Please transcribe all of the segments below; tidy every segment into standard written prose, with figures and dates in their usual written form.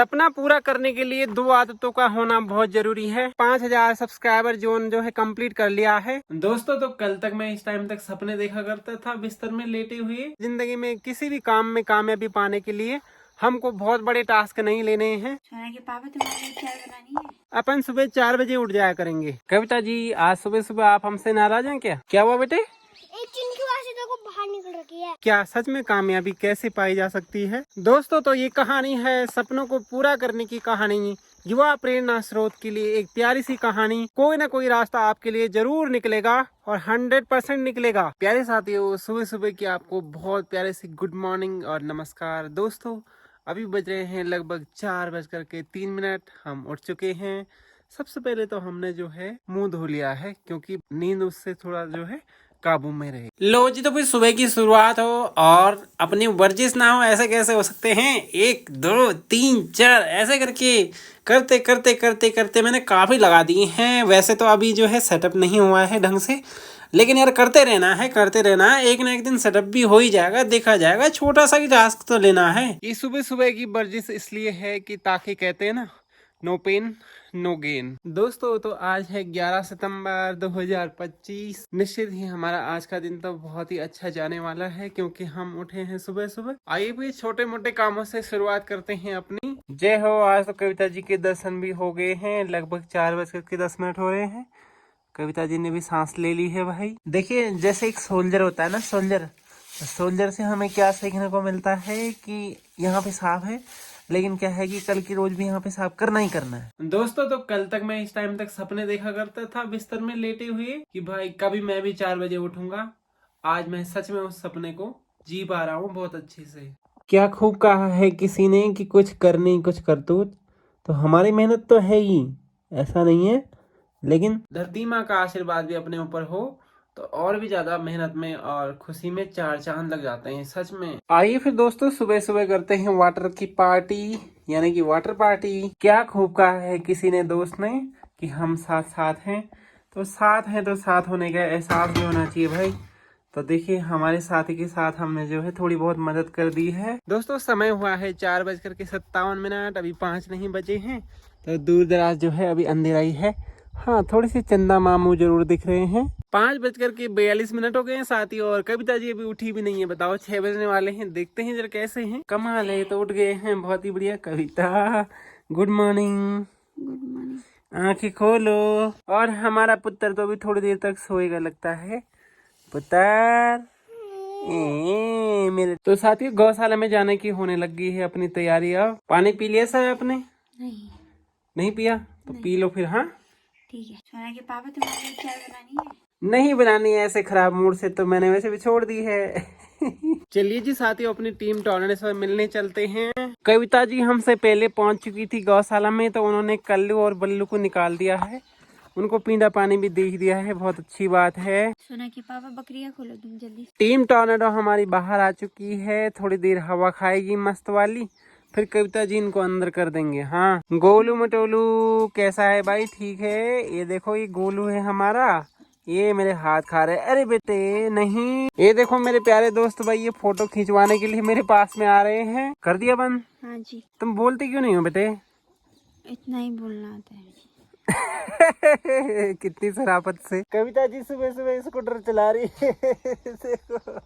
सपना पूरा करने के लिए 2 आदतों का होना बहुत जरूरी है। 5000 सब्सक्राइबर जोन जो है कंप्लीट कर लिया है दोस्तों। तो कल तक मैं इस टाइम तक सपने देखा करता था बिस्तर में लेटे हुए। जिंदगी में किसी भी काम में कामयाबी पाने के लिए हमको बहुत बड़े टास्क नहीं लेने हैं। सोना के पापा तुम्हारी चाय बनानी है। अपन सुबह 4 बजे उठ जाया करेंगे। कविता जी आज सुबह सुबह आप हमसे नाराज हैं क्या हुआ बेटे? एक चिंकी वासी तो को बाहर निकल रखी है। क्या सच में कामयाबी कैसे पाई जा सकती है दोस्तों? तो ये कहानी है सपनों को पूरा करने की कहानी, युवा प्रेरणा स्रोत के लिए एक प्यारी सी कहानी। कोई ना कोई रास्ता आपके लिए जरूर निकलेगा और 100% निकलेगा। प्यारे साथियों, सुबह सुबह की आपको बहुत प्यारे सी गुड मॉर्निंग और नमस्कार दोस्तों। अभी बज रहे हैं लगभग 4:03। हम उठ चुके हैं। सबसे पहले तो हमने जो है मुंह धो लिया है क्योंकि नींद उससे थोड़ा जो है काबू में रहे। लो जी, तो फिर सुबह की शुरुआत हो और अपनी वर्जिश ना हो ऐसे कैसे हो सकते हैं? 1 2 3 4 ऐसे करके करते करते करते करते मैंने काफ़ी लगा दिए हैं। वैसे तो अभी जो है सेटअप नहीं हुआ है ढंग से, लेकिन यार करते रहना है एक ना एक दिन सेटअप भी हो ही जाएगा, देखा जाएगा। छोटा सा ही टास्क तो लेना है। ये सुबह सुबह की वर्जिश इसलिए है कि ताकि कहते हैं ना, नो पेन नो गेन। दोस्तों तो आज है 11 सितंबर 2025। निश्चित ही हमारा आज का दिन तो बहुत ही अच्छा जाने वाला है क्योंकि हम उठे हैं सुबह सुबह। आइए भी छोटे मोटे कामों से शुरुआत करते हैं अपनी। जय हो। आज तो कविता जी के दर्शन भी हो गए हैं। लगभग 4:10 हो रहे हैं। कविता जी ने भी सांस ले ली है भाई। देखिए जैसे एक सोल्जर होता है ना, सोल्जर से हमें क्या सीखने को मिलता है कि यहाँ पे साफ है, लेकिन क्या है कि कल की रोज भी यहाँ पे साफ करना ही करना है। दोस्तों तो कल तक मैं इस टाइम तक सपने देखा करता था बिस्तर में लेटे हुए कि भाई कभी मैं भी 4 बजे उठूंगा। आज मैं सच में उस सपने को जी पा रहा हूँ बहुत अच्छे से। क्या खूब कहा है किसी ने कि कुछ करनी कुछ करतूत। तो हमारी मेहनत तो है ही, ऐसा नहीं है, लेकिन धरती माँ का आशीर्वाद भी अपने ऊपर हो तो और भी ज्यादा मेहनत में और खुशी में 4 चांद लग जाते हैं सच में। आइए फिर दोस्तों सुबह सुबह करते हैं वाटर की पार्टी, यानी कि वाटर पार्टी। क्या खूब कहा है किसी ने दोस्त ने कि हम साथ साथ हैं। तो साथ हैं तो साथ होने का एहसास भी होना चाहिए भाई। तो देखिए हमारे साथी के साथ हमने जो है थोड़ी बहुत मदद कर दी है। दोस्तों समय हुआ है 4:57। अभी 5 नहीं बजे हैं। तो दूर दराज जो है अभी अंधेरा ही है। हाँ, थोड़ी सी चंदा मामू जरूर दिख रहे हैं। 5:42 हो गए हैं साथी, और कविता जी अभी उठी भी नहीं है। बताओ 6 बजने वाले हैं। देखते हैं जरा कैसे हैं। कमाल है, तो उठ गए हैं। बहुत ही बढ़िया। कविता गुड मॉर्निंग। Good morning. आंखें खोलो। और हमारा पुत्र तो अभी थोड़ी देर तक सोएगा लगता है। पुत्र मेरे तो साथियों गौशाला में जाने की होने लगी है अपनी तैयारी। अब पानी पी लिया सर आपने? नहीं पिया तो पी लो फिर। हाँ ठीक है। सोना के पापा तुम्हारी चाय बनानी है। नहीं बनानी है, ऐसे खराब मूड से तो मैंने वैसे भी छोड़ दी है। चलिए जी साथियों, अपनी टीम टॉर्नेडो से मिलने चलते हैं। कविता जी हमसे पहले पहुंच चुकी थी गौशाला में, तो उन्होंने कल्लू और बल्लू को निकाल दिया है। उनको पीना पानी भी दे दिया है, बहुत अच्छी बात है। सोना के पापा बकरियां खोलो तुम जल्दी। टीम टॉर्नेडो हमारी बाहर आ चुकी है। थोड़ी देर हवा खाएगी मस्त वाली, फिर कविता जी इनको अंदर कर देंगे। हाँ गोलू मटोलू कैसा है भाई? ठीक है। ये देखो ये गोलू है हमारा, ये मेरे हाथ खा रहे। अरे बेटे नहीं, ये देखो मेरे प्यारे दोस्त भाई, ये फोटो खिंचवाने के लिए मेरे पास में आ रहे हैं। कर दिया बंद? हाँ जी। तुम बोलते क्यों नहीं हो बेटे? इतना ही बोलना आता है। कितनी शराफत से कविता जी सुबह सुबह स्कूटर चला रही है। देखो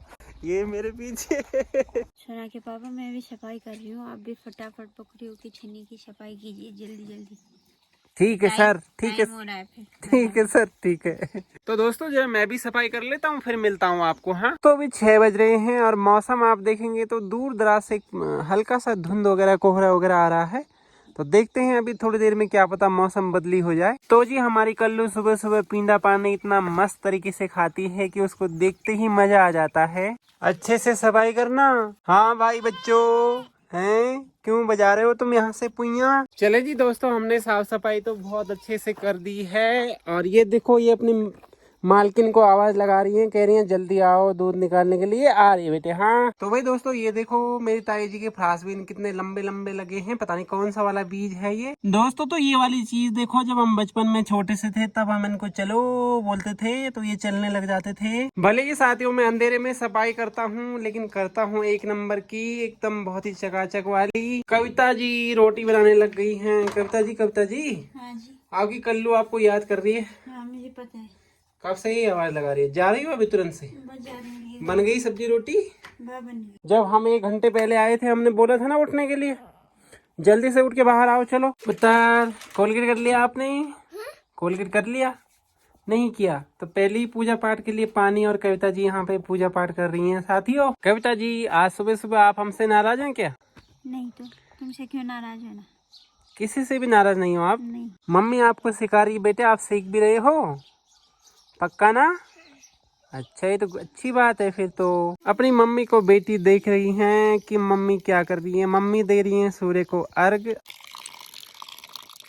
ये मेरे पीछे। सोना के पापा मैं भी सफाई कर रही हूँ, आप भी फटाफट बकरियों की छन्नी की सफाई कीजिए जल्दी जल्दी। ठीक है सर, ठीक है, टाइम हो रहा है फिर। ठीक है सर, ठीक है। तो दोस्तों जो है मैं भी सफाई कर लेता हूँ, फिर मिलता हूँ आपको। हाँ तो अभी 6 बज रहे हैं और मौसम आप देखेंगे तो दूर दराज से हल्का सा धुंध वगैरह कोहरा वगैरह आ रहा है। तो देखते हैं अभी थोड़ी देर में, क्या पता मौसम बदली हो जाए। तो जी हमारी कल्लू सुबह सुबह पींदा पानी इतना मस्त तरीके से खाती है कि उसको देखते ही मजा आ जाता है। अच्छे से सफाई करना। हाँ भाई बच्चों, हैं क्यों बजा रहे हो तुम यहाँ से पुइया? चले जी दोस्तों, हमने साफ सफाई तो बहुत अच्छे से कर दी है। और ये देखो ये अपनी मालकिन को आवाज लगा रही है, कह रही है जल्दी आओ दूध निकालने के लिए। आ रही है बेटे। हाँ तो भाई दोस्तों ये देखो मेरी ताई जी के फ्रांसबीन कितने लंबे लंबे लगे हैं, पता नहीं कौन सा वाला बीज है ये। दोस्तों तो ये वाली चीज देखो, जब हम बचपन में छोटे से थे तब हम इनको चलो बोलते थे तो ये चलने लग जाते थे। भले ही साथियों मैं अंधेरे में सफाई करता हूँ, लेकिन करता हूँ एक नंबर की, एकदम बहुत ही चकाचक वाली। कविता जी रोटी बनाने लग गई है। कविता जी हाँ जी। आपकी कल्लू आपको याद कर रही है। हाँ मुझे पता है। कब से ही आवाज लगा रही है? जा रही हो अभी तुरंत से? बस जा रही है। बन गई सब्जी रोटी? बन गई। जब हम 1 घंटे पहले आए थे हमने बोला था ना उठने के लिए, जल्दी से उठ के बाहर आओ। चलो पुत्र, कोलगेट कर लिया आपने? कोलगेट कर लिया? नहीं किया तो पहले ही पूजा पाठ के लिए पानी और कविता जी यहाँ पे पूजा पाठ कर रही हैं। साथियों कविता जी आज सुबह सुबह आप हमसे नाराज हैं क्या? नहीं तो तुमसे क्यों नाराज होना? किसी से भी नाराज नहीं हो आप? नहीं। मम्मी आपको सिखा रही है बेटे, आप सीख भी रहे हो पक्का ना? अच्छा ये तो अच्छी बात है। फिर तो अपनी मम्मी को बेटी देख रही हैं कि मम्मी क्या कर रही है। मम्मी दे रही है सूर्य को अर्घ।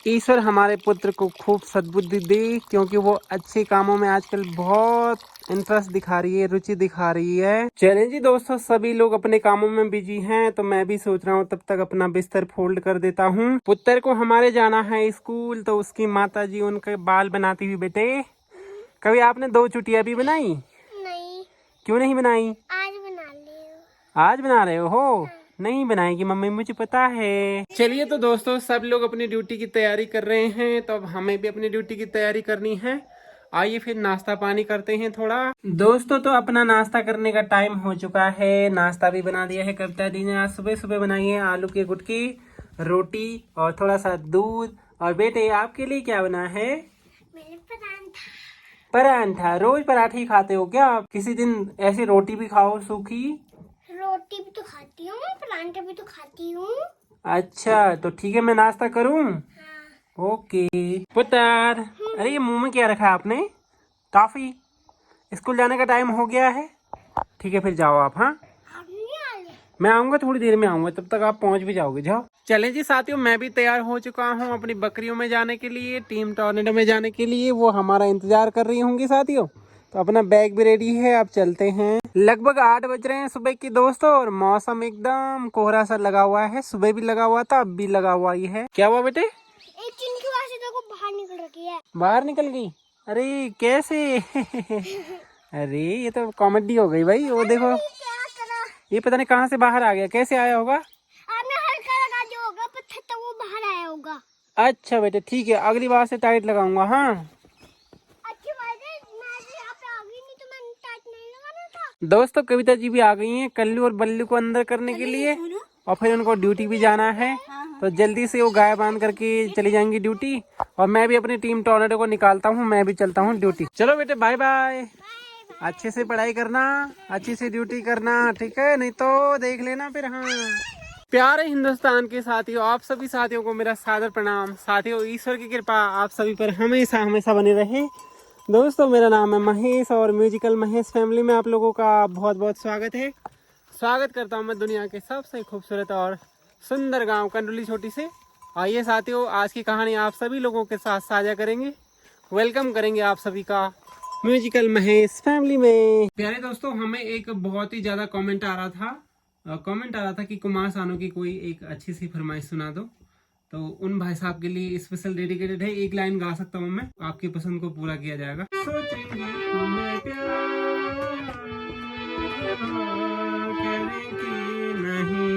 ईश्वर हमारे पुत्र को खूब सद्बुद्धि दे, क्योंकि वो अच्छे कामों में आजकल बहुत इंटरेस्ट दिखा रही है, रुचि दिखा रही है। चलें जी दोस्तों, सभी लोग अपने कामों में बिजी हैं तो मैं भी सोच रहा हूँ तब तक अपना बिस्तर फोल्ड कर देता हूँ। पुत्र को हमारे जाना है स्कूल, तो उसकी माता जी उनके बाल बनाती हुई। बेटे कभी आपने 2 चुटिया भी बनाई? नहीं। क्यों नहीं बनाई? आज बना ली। आज बना रहे हो? नहीं बनाएगी मम्मी, मुझे पता है। चलिए तो दोस्तों सब लोग अपनी ड्यूटी की तैयारी कर रहे हैं, तो अब हमें भी अपनी ड्यूटी की तैयारी करनी है। आइए फिर नाश्ता पानी करते हैं थोड़ा। दोस्तों तो अपना नाश्ता करने का टाइम हो चुका है। नाश्ता भी बना दिया है कविता दी ने। आज सुबह सुबह बनाई है आलू की गुटकी, रोटी और थोड़ा सा दूध। और बेटे आपके लिए क्या बना है? मेरे परांठा। परांठा? रोज पराठे ही खाते हो क्या आप? किसी दिन ऐसी रोटी भी खाओ सूखी। रोटी भी तो खाती हूँ, परांठा भी तो खाती हूँ। अच्छा तो ठीक है, मैं नाश्ता करूँ? हाँ। ओके पुत्र। अरे ये मुंह में क्या रखा है आपने? टॉफी? स्कूल जाने का टाइम हो गया है। ठीक है फिर जाओ आप। हाँ आप नहीं आ रहे? मैं आऊंगा, थोड़ी देर में आऊंगा, तब तक आप पहुंच भी जाओगे। जाओ। चलें जी साथियों, मैं भी तैयार हो चुका हूं अपनी बकरियों में जाने के लिए, टीम टॉर्नेडो में जाने के लिए। वो हमारा इंतजार कर रही होंगी साथियों। तो अपना बैग भी रेडी है, अब चलते हैं। लगभग 8 बज रहे हैं सुबह की दोस्तों, और मौसम एकदम कोहरा सा लगा हुआ है। सुबह भी लगा हुआ था, अब भी लगा हुआ ही है। क्या हुआ बेटे? एक चिंकी वहां से देखो बाहर निकल रखी है। बाहर निकल गई? अरे कैसे? अरे ये तो कॉमेडी हो गई भाई। वो देखो क्या करा? ये पता नहीं कहाँ से बाहर आ गया, कैसे आया होगा? आपने हल्का लगा जो होगा पत्थर, तो वो बाहर आया होगा। अच्छा बेटे ठीक है, अगली बार से टाइट लगाऊंगा। हाँ अच्छी बात है, मैं भी यहाँ पे आ गई, नहीं तो मैंने टाइट नहीं लगाना था। दोस्तों कविता जी भी आ गई हैं कल्लू और बल्लू को अंदर करने के लिए, और फिर उनको ड्यूटी भी जाना है। तो जल्दी से वो गाय बांध करके चली जाएंगी ड्यूटी, और मैं भी अपनी टीम टॉर्नेडो को निकालता हूँ, मैं भी चलता हूँ ड्यूटी। चलो बेटे बाय बाय। अच्छे से पढ़ाई करना, अच्छी से ड्यूटी करना, ठीक है? नहीं तो देख लेना फिर। हाँ प्यारे हिंदुस्तान के साथियों, आप सभी साथियों को मेरा सादर प्रणाम। साथियों ईश्वर की कृपा आप सभी पर हमेशा हमेशा बनी रहे। दोस्तों मेरा नाम है महेश, और म्यूजिकल महेश फैमिली में आप लोगों का बहुत बहुत स्वागत है। स्वागत करता हूं मैं दुनिया के सबसे खूबसूरत और सुंदर गांव कंडोली छोटी से। आइए साथियों, आज की कहानी आप सभी लोगों के साथ साझा करेंगे। वेलकम करेंगे आप सभी का म्यूजिकल महेश फैमिली में। प्यारे दोस्तों, हमें एक बहुत ही ज्यादा कमेंट आ रहा था कि कुमार सानू की कोई एक अच्छी सी फरमाइश सुना दो। तो उन भाई साहब के लिए स्पेशल डेडिकेटेड है। एक लाइन गा सकता हूँ मैं, आपकी पसंद को पूरा किया जाएगा। सोचेंगे तुम्हें प्यार करेंगे नहीं,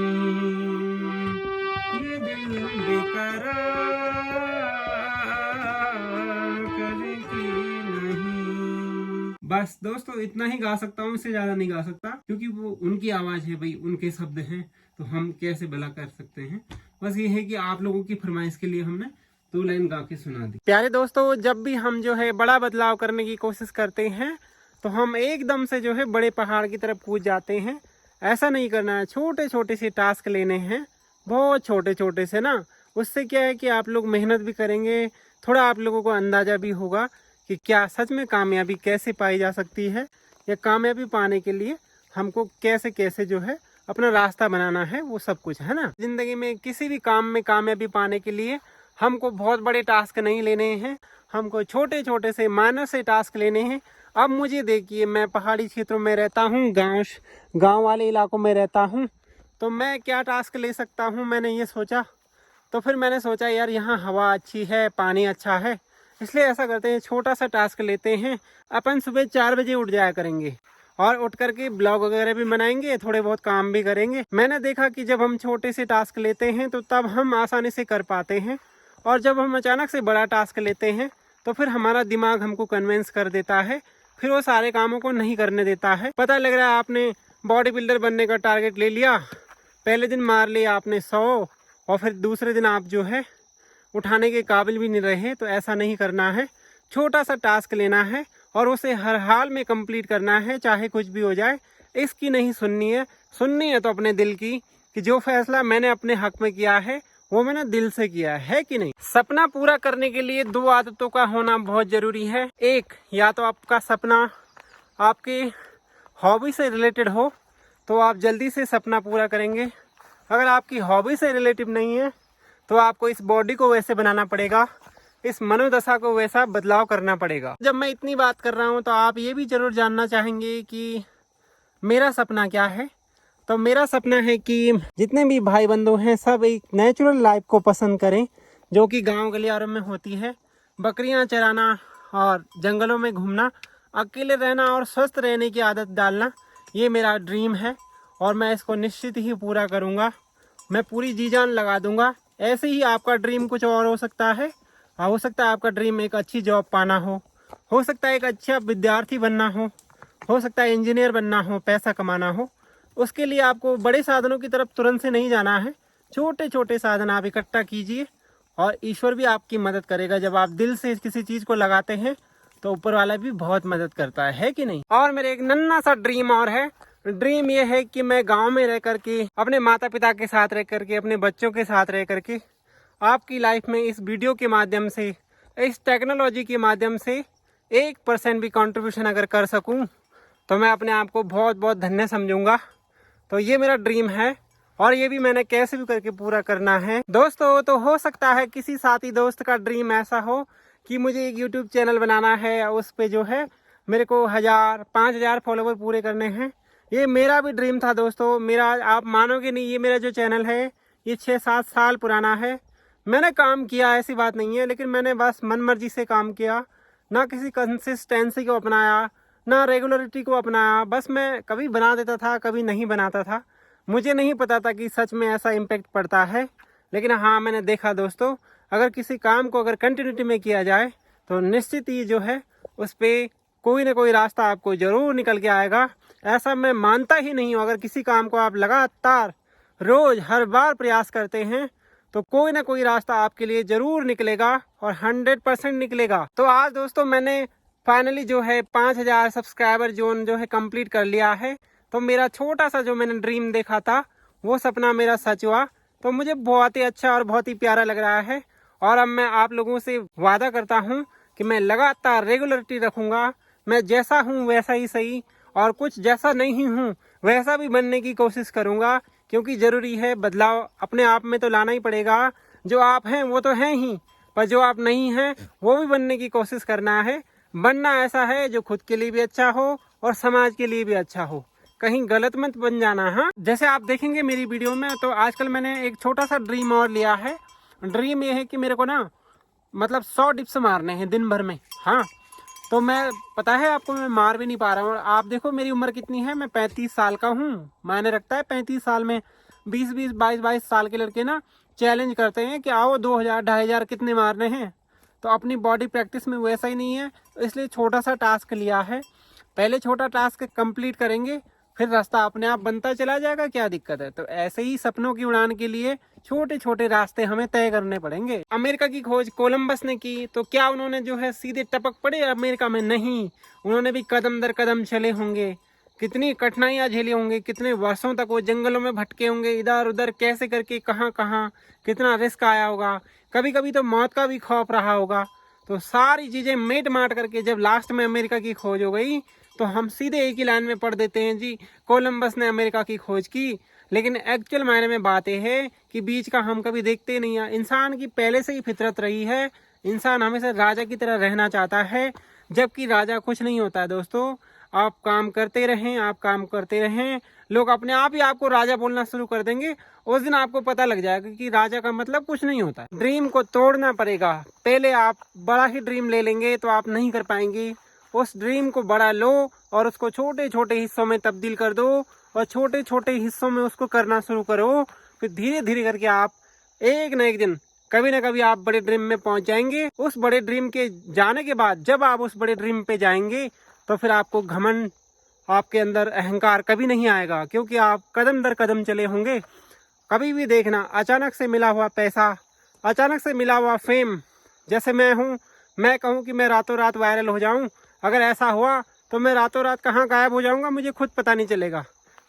ये दिल बेकरार करेंगे नहीं। बस दोस्तों इतना ही गा सकता हूँ, इससे ज्यादा नहीं गा सकता, क्योंकि वो उनकी आवाज है भाई, उनके शब्द हैं, तो हम कैसे भला कर सकते हैं। बस ये है कि आप लोगों की फरमाइश के लिए हमने 2 लाइन गा के सुना दी। प्यारे दोस्तों, जब भी हम जो है बड़ा बदलाव करने की कोशिश करते हैं तो हम एकदम से जो है बड़े पहाड़ की तरफ कूद जाते हैं। ऐसा नहीं करना है, छोटे छोटे से टास्क लेने हैं, बहुत छोटे छोटे से ना। उससे क्या है कि आप लोग मेहनत भी करेंगे, थोड़ा आप लोगों को अंदाजा भी होगा कि क्या सच में कामयाबी कैसे पाई जा सकती है, या कामयाबी पाने के लिए हमको कैसे कैसे जो है अपना रास्ता बनाना है, वो सब कुछ है ना। जिंदगी में किसी भी काम में कामयाबी पाने के लिए हमको बहुत बड़े टास्क नहीं लेने हैं, हमको छोटे छोटे से माइनर से टास्क लेने हैं। अब मुझे देखिए, मैं पहाड़ी क्षेत्रों में रहता हूँ, गांव वाले इलाकों में रहता हूँ, तो मैं क्या टास्क ले सकता हूँ, मैंने ये सोचा। तो फिर मैंने सोचा यार यहाँ हवा अच्छी है, पानी अच्छा है, इसलिए ऐसा करते हैं, छोटा सा टास्क लेते हैं। अपन सुबह 4 बजे उठ जाया करेंगे और उठ करके ब्लॉग वगैरह भी बनाएंगे, थोड़े बहुत काम भी करेंगे। मैंने देखा कि जब हम छोटे से टास्क लेते हैं तो तब हम आसानी से कर पाते हैं, और जब हम अचानक से बड़ा टास्क लेते हैं तो फिर हमारा दिमाग हमको कन्विंस कर देता है, फिर वो सारे कामों को नहीं करने देता है। पता लग रहा है आपने बॉडी बिल्डर बनने का टारगेट ले लिया, पहले दिन मार लिया आपने 100, और फिर दूसरे दिन आप जो है उठाने के काबिल भी नहीं रहे। तो ऐसा नहीं करना है, छोटा सा टास्क लेना है और उसे हर हाल में कंप्लीट करना है, चाहे कुछ भी हो जाए। इसकी नहीं सुननी है तो अपने दिल की, कि जो फैसला मैंने अपने हक में किया है वो मैंने दिल से किया है कि नहीं। सपना पूरा करने के लिए 2 आदतों का होना बहुत जरूरी है। एक, या तो आपका सपना आपके हॉबी से रिलेटेड हो तो आप जल्दी से सपना पूरा करेंगे। अगर आपकी हॉबी से रिलेटिव नहीं है तो आपको इस बॉडी को वैसे बनाना पड़ेगा, इस मनोदशा को वैसा बदलाव करना पड़ेगा। जब मैं इतनी बात कर रहा हूँ तो आप ये भी जरूर जानना चाहेंगे कि मेरा सपना क्या है। तो मेरा सपना है कि जितने भी भाई बंधु हैं सब एक नेचुरल लाइफ को पसंद करें, जो कि गांव गलियारों में होती है। बकरियां चराना और जंगलों में घूमना, अकेले रहना और स्वस्थ रहने की आदत डालना, ये मेरा ड्रीम है और मैं इसको निश्चित ही पूरा करूँगा। मैं पूरी जी जान लगा दूंगा। ऐसे ही आपका ड्रीम कुछ और हो सकता है। हो सकता है आपका ड्रीम एक अच्छी जॉब पाना हो सकता है एक अच्छा विद्यार्थी बनना हो सकता है इंजीनियर बनना हो, पैसा कमाना हो। उसके लिए आपको बड़े साधनों की तरफ तुरंत से नहीं जाना है, छोटे छोटे साधन आप इकट्ठा कीजिए और ईश्वर भी आपकी मदद करेगा। जब आप दिल से किसी चीज़ को लगाते हैं तो ऊपर वाला भी बहुत मदद करता है कि नहीं। और मेरे एक नन्हा सा ड्रीम और है। ड्रीम ये है कि मैं गांव में रह करके, अपने माता पिता के साथ रह करके, अपने बच्चों के साथ रह करके आपकी लाइफ में इस वीडियो के माध्यम से, इस टेक्नोलॉजी के माध्यम से 1% भी कंट्रीब्यूशन अगर कर सकूं तो मैं अपने आप को बहुत बहुत धन्य समझूंगा। तो ये मेरा ड्रीम है और ये भी मैंने कैसे भी करके पूरा करना है दोस्तों। तो हो सकता है किसी साथी दोस्त का ड्रीम ऐसा हो कि मुझे एक यूट्यूब चैनल बनाना है, उस पे जो है मेरे को 1000-5000 फॉलोवर पूरे करने हैं। ये मेरा भी ड्रीम था दोस्तों। मेरा, आप मानोगे नहीं, ये मेरा जो चैनल है ये 6-7 साल पुराना है। मैंने काम किया, ऐसी बात नहीं है, लेकिन मैंने बस मन मर्जी से काम किया, ना किसी कंसिस्टेंसी को अपनाया, ना रेगुलरिटी को अपनाया। बस मैं कभी बना देता था, कभी नहीं बनाता था। मुझे नहीं पता था कि सच में ऐसा इम्पेक्ट पड़ता है, लेकिन हाँ, मैंने देखा दोस्तों, अगर किसी काम को अगर कंटिन्यूटी में किया जाए तो निश्चित ही जो है उस पर कोई ना कोई रास्ता आपको ज़रूर निकल के आएगा। ऐसा मैं मानता ही नहीं हूँ। अगर किसी काम को आप लगातार रोज़ हर बार प्रयास करते हैं तो कोई ना कोई रास्ता आपके लिए ज़रूर निकलेगा और 100% निकलेगा। तो आज दोस्तों मैंने फाइनली जो है 5000 सब्सक्राइबर जोन जो है कंप्लीट कर लिया है। तो मेरा छोटा सा जो मैंने ड्रीम देखा था वो सपना मेरा सच हुआ। तो मुझे बहुत ही अच्छा और बहुत ही प्यारा लग रहा है। और अब मैं आप लोगों से वादा करता हूँ कि मैं लगातार रेगुलरिटी रखूँगा। मैं जैसा हूँ वैसा ही सही, और कुछ जैसा नहीं हूँ वैसा भी बनने की कोशिश करूँगा, क्योंकि ज़रूरी है बदलाव अपने आप में तो लाना ही पड़ेगा। जो आप हैं वो तो हैं ही, पर जो आप नहीं हैं वो भी बनने की कोशिश करना है। बनना ऐसा है जो खुद के लिए भी अच्छा हो और समाज के लिए भी अच्छा हो, कहीं गलत मत बन जाना। हाँ, जैसे आप देखेंगे मेरी वीडियो में, तो आजकल मैंने एक छोटा सा ड्रीम और लिया है। ड्रीम ये है कि मेरे को ना मतलब 100 डिप्स मारने हैं दिन भर में। हाँ, तो मैं, पता है आपको, मैं मार भी नहीं पा रहा हूँ। आप देखो मेरी उम्र कितनी है, मैं 35 साल का हूँ। मायने रखता है 35 साल में 20-20, 22-22 साल के लड़के ना चैलेंज करते हैं कि आओ 2000-2500 कितने मारने हैं। तो अपनी बॉडी प्रैक्टिस में वैसा ही नहीं है, तो इसलिए छोटा सा टास्क लिया है। पहले छोटा टास्क कंप्लीट करेंगे, फिर रास्ता अपने आप बनता चला जाएगा, क्या दिक्कत है। तो ऐसे ही सपनों की उड़ान के लिए छोटे छोटे रास्ते हमें तय करने पड़ेंगे। अमेरिका की खोज कोलंबस ने की, तो क्या उन्होंने जो है सीधे टपक पड़े अमेरिका में? नहीं, उन्होंने भी कदम दर कदम चले होंगे, कितनी कठिनाइयाँ झेली होंगी, कितने वर्षों तक वो जंगलों में भटके होंगे, इधर उधर कैसे करके, कहाँ कहाँ, कितना रिस्क आया होगा, कभी कभी तो मौत का भी खौफ रहा होगा। तो सारी चीज़ें मेट माट करके जब लास्ट में अमेरिका की खोज हो गई तो हम सीधे एक ही लाइन में पढ़ देते हैं जी, कोलंबस ने अमेरिका की खोज की। लेकिन एक्चुअल मायने में बात यह है कि बीच का हम कभी देखते नहीं हैं। इंसान की पहले से ही फितरत रही है, इंसान हमेशा राजा की तरह रहना चाहता है, जबकि राजा कुछ नहीं होता है दोस्तों। आप काम करते रहें, आप काम करते रहें, लोग अपने आप ही आपको राजा बोलना शुरू कर देंगे। उस दिन आपको पता लग जाएगा कि राजा का मतलब कुछ नहीं होता है। ड्रीम को तोड़ना पड़ेगा। पहले आप बड़ा ही ड्रीम ले लेंगे तो आप नहीं कर पाएंगे। उस ड्रीम को बड़ा लो और उसको छोटे छोटे हिस्सों में तब्दील कर दो और छोटे छोटे हिस्सों में उसको करना शुरू करो। फिर धीरे धीरे करके आप एक न एक दिन कभी ना कभी आप बड़े ड्रीम में पहुंच जाएंगे। उस बड़े ड्रीम के जाने के बाद जब आप उस बड़े ड्रीम पे जाएंगे तो फिर आपको घमंड, आपके अंदर अहंकार कभी नहीं आएगा, क्योंकि आप कदम दर कदम चले होंगे। कभी भी देखना, अचानक से मिला हुआ पैसा, अचानक से मिला हुआ फेम, जैसे मैं हूँ, मैं कहूँ कि मैं रातों रात वायरल हो जाऊँ, अगर ऐसा हुआ तो मैं रातों रात कहाँ गायब हो जाऊँगा मुझे खुद पता नहीं चलेगा।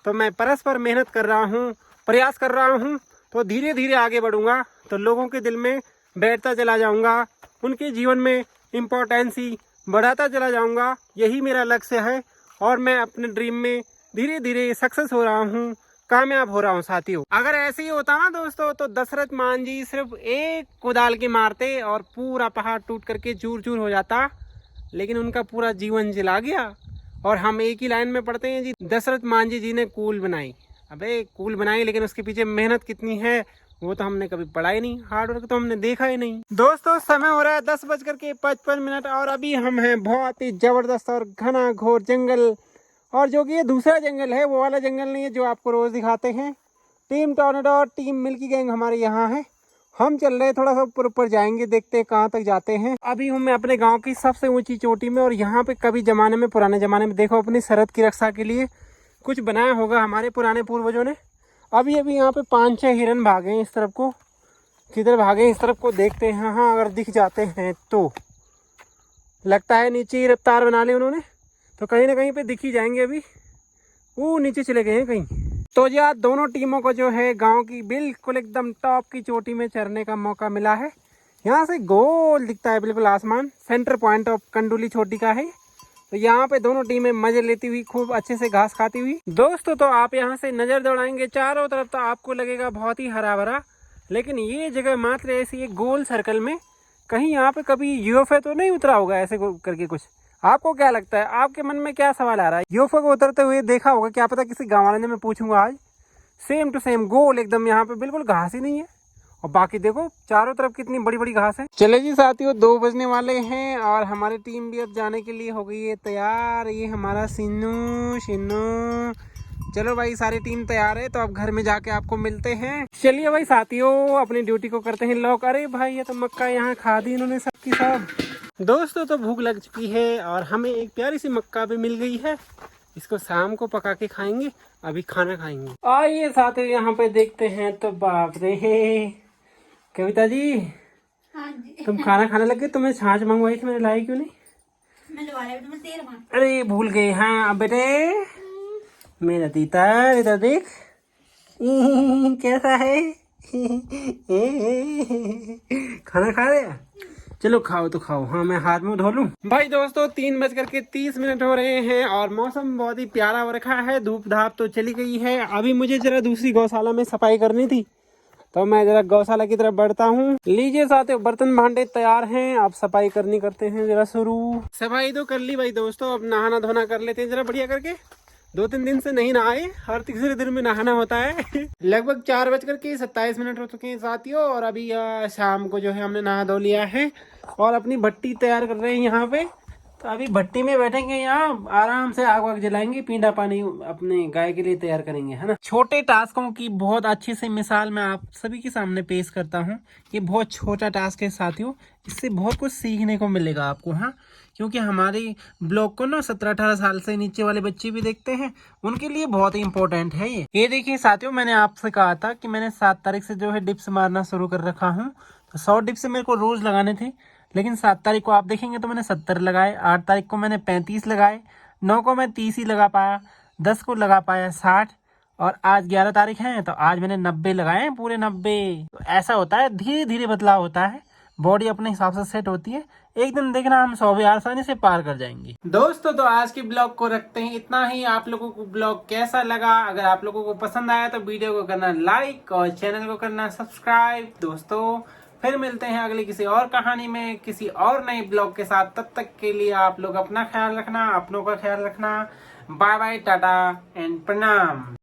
तो मैं परस्पर मेहनत कर रहा हूँ, प्रयास कर रहा हूँ, तो धीरे धीरे आगे बढ़ूँगा तो लोगों के दिल में बैठता चला जाऊँगा, उनके जीवन में इम्पोर्टेंसी बढ़ाता चला जाऊँगा। यही मेरा लक्ष्य है और मैं अपने ड्रीम में धीरे धीरे सक्सेस हो रहा हूँ, कामयाब हो रहा हूँ साथियों। अगर ऐसे ही होता ना दोस्तों तो दशरथ मान जी सिर्फ एक कुदाल के मारते और पूरा पहाड़ टूट करके चूर चूर हो जाता, लेकिन उनका पूरा जीवन जला गया। और हम एक ही लाइन में पढ़ते हैं जी, दशरथ मांझी जी ने कूल बनाई। अबे कूल बनाई, लेकिन उसके पीछे मेहनत कितनी है वो तो हमने कभी पढ़ा ही नहीं, हार्ड वर्क तो हमने देखा ही नहीं। दोस्तों समय हो रहा है 10:55 और अभी हम हैं बहुत ही जबरदस्त और घना घोर जंगल। और जो कि ये दूसरा जंगल है वो वाला जंगल नहीं है जो आपको रोज दिखाते हैं। टीम टॉर्नेडो और टीम मिल्की गैंग हमारे यहाँ है। हम चल रहे हैं, थोड़ा सा ऊपर जाएंगे, देखते हैं कहाँ तक जाते हैं। अभी हूँ मैं अपने गांव की सबसे ऊंची चोटी में और यहाँ पे कभी जमाने में, पुराने जमाने में देखो अपनी सरहद की रक्षा के लिए कुछ बनाया होगा हमारे पुराने पूर्वजों ने। अभी यहाँ पे 5-6 हिरन भागे हैं इस तरफ को। किधर भागे इस तरफ को देखते हैं। हाँ अगर दिख जाते हैं तो लगता है नीचे ही रफ्तार बना ली उन्होंने, तो कहीं ना कहीं पे दिख ही जाएंगे। अभी वो नीचे चले गए हैं कहीं। तो यार दोनों टीमों को जो है गांव की बिल्कुल एकदम टॉप की चोटी में चढ़ने का मौका मिला है। यहाँ से गोल दिखता है बिल्कुल आसमान, सेंटर पॉइंट ऑफ कंडोली चोटी का है। तो यहाँ पे दोनों टीमें मजे लेती हुई खूब अच्छे से घास खाती हुई। दोस्तों तो आप यहाँ से नजर दौड़ाएंगे चारों तरफ तो आपको लगेगा बहुत ही हरा भरा, लेकिन ये जगह मात्र ऐसी एक गोल सर्कल में, कहीं यहाँ पे कभी यूएफओ तो नहीं उतरा होगा ऐसे करके कुछ। आपको क्या लगता है, आपके मन में क्या सवाल आ रहा है? यूएफओ को उतरते हुए देखा होगा, क्या पता किसी गाँव वाले ने, मैं पूछूंगा आज। सेम टू सेम गोल एकदम, यहाँ पे बिल्कुल घास ही नहीं है और बाकी देखो चारों तरफ कितनी बड़ी बड़ी घास है। चले जी साथियों 2 बजने वाले हैं और हमारी टीम भी अब जाने के लिए हो गई है तैयार। ये हमारा शिन्नू। चलो भाई सारी टीम तैयार है, तो अब घर में जाके आपको मिलते हैं। चलिए भाई साथियों अपनी ड्यूटी को करते हैं लॉक। अरे भाई ये तो मक्का यहाँ खा दी इन्होंने सबकी सब। दोस्तों तो भूख लग चुकी है और हमें एक प्यारी सी मक्का भी मिल गई है। इसको शाम को पका के खाएंगे, अभी खाना खाएंगे। आइए साथियों यहाँ पे देखते हैं। तो बाप रे कविता जी, हाँ जी। तुम खाना खाने लगे, तुम्हें छाछ मंगवाई थी, मैंने लाई क्यों नहीं? अरे भूल गए। हाँ बेटे मेरा तीतर इधर देख कैसा है। खाना खा रहे? चलो खाओ तो खाओ। हाँ मैं हाथ मुंह धो लूं। भाई दोस्तों 3:30 हो रहे हैं और मौसम बहुत ही प्यारा हो रखा है। धूप धाप तो चली गई है। अभी मुझे जरा दूसरी गौशाला में सफाई करनी थी, तो मैं जरा गौशाला की तरफ बढ़ता हूँ। लीजिए साथियों बर्तन भांडे तैयार हैं, अब सफाई करनी करते हैं जरा शुरू। सफाई तो कर ली भाई दोस्तों, अब नहाना धोना कर लेते हैं जरा बढ़िया करके। 2-3 दिन से नहीं नहाए, हर तीसरे दिन में नहाना होता है। लगभग 4:27 हो चुके हैं साथियों और अभी शाम को जो है हमने नहा धो लिया है और अपनी भट्टी तैयार कर रहे हैं यहाँ पे। तो अभी भट्टी में बैठेंगे, यहाँ आराम से आग वाग जलाएंगे, पीना पानी अपने गाय के लिए तैयार करेंगे, है ना। छोटे टास्कों की बहुत अच्छी सी मिसाल मैं आप सभी के सामने पेश करता हूँ। ये बहुत छोटा टास्क है साथियों, इससे बहुत कुछ सीखने को मिलेगा आपको। हाँ क्योंकि हमारी ब्लॉग को ना 17-18 साल से नीचे वाले बच्चे भी देखते हैं, उनके लिए बहुत ही इंपॉर्टेंट है ये देखिए साथियों, मैंने आपसे कहा था कि मैंने 7 तारीख से जो है डिप्स मारना शुरू कर रखा हूँ। तो 100 डिप्स मेरे को रोज लगाने थे, लेकिन 7 तारीख को आप देखेंगे तो मैंने 70 लगाए, 8 तारीख को मैंने 35 लगाए, 9 को मैं 30 ही लगा पाया, 10 को लगा पाया 60 और आज 11 तारीख है तो आज मैंने 90 लगाए हैं, पूरे 90। तो ऐसा होता है, धीरे धीरे बदलाव होता है, बॉडी अपने हिसाब से सेट होती है। एक दिन देखना हम 100 भी आसानी से पार कर जाएंगे। दोस्तों तो आज के ब्लॉग को रखते हैं इतना ही। आप लोगों को ब्लॉग कैसा लगा? अगर आप लोगों को पसंद आया तो वीडियो को करना लाइक और चैनल को करना सब्सक्राइब। दोस्तों फिर मिलते हैं अगली किसी और कहानी में किसी और नए ब्लॉग के साथ। तब तक के लिए आप लोग अपना ख्याल रखना, अपनों का ख्याल रखना। बाय बाय, टाटा एंड प्रणाम।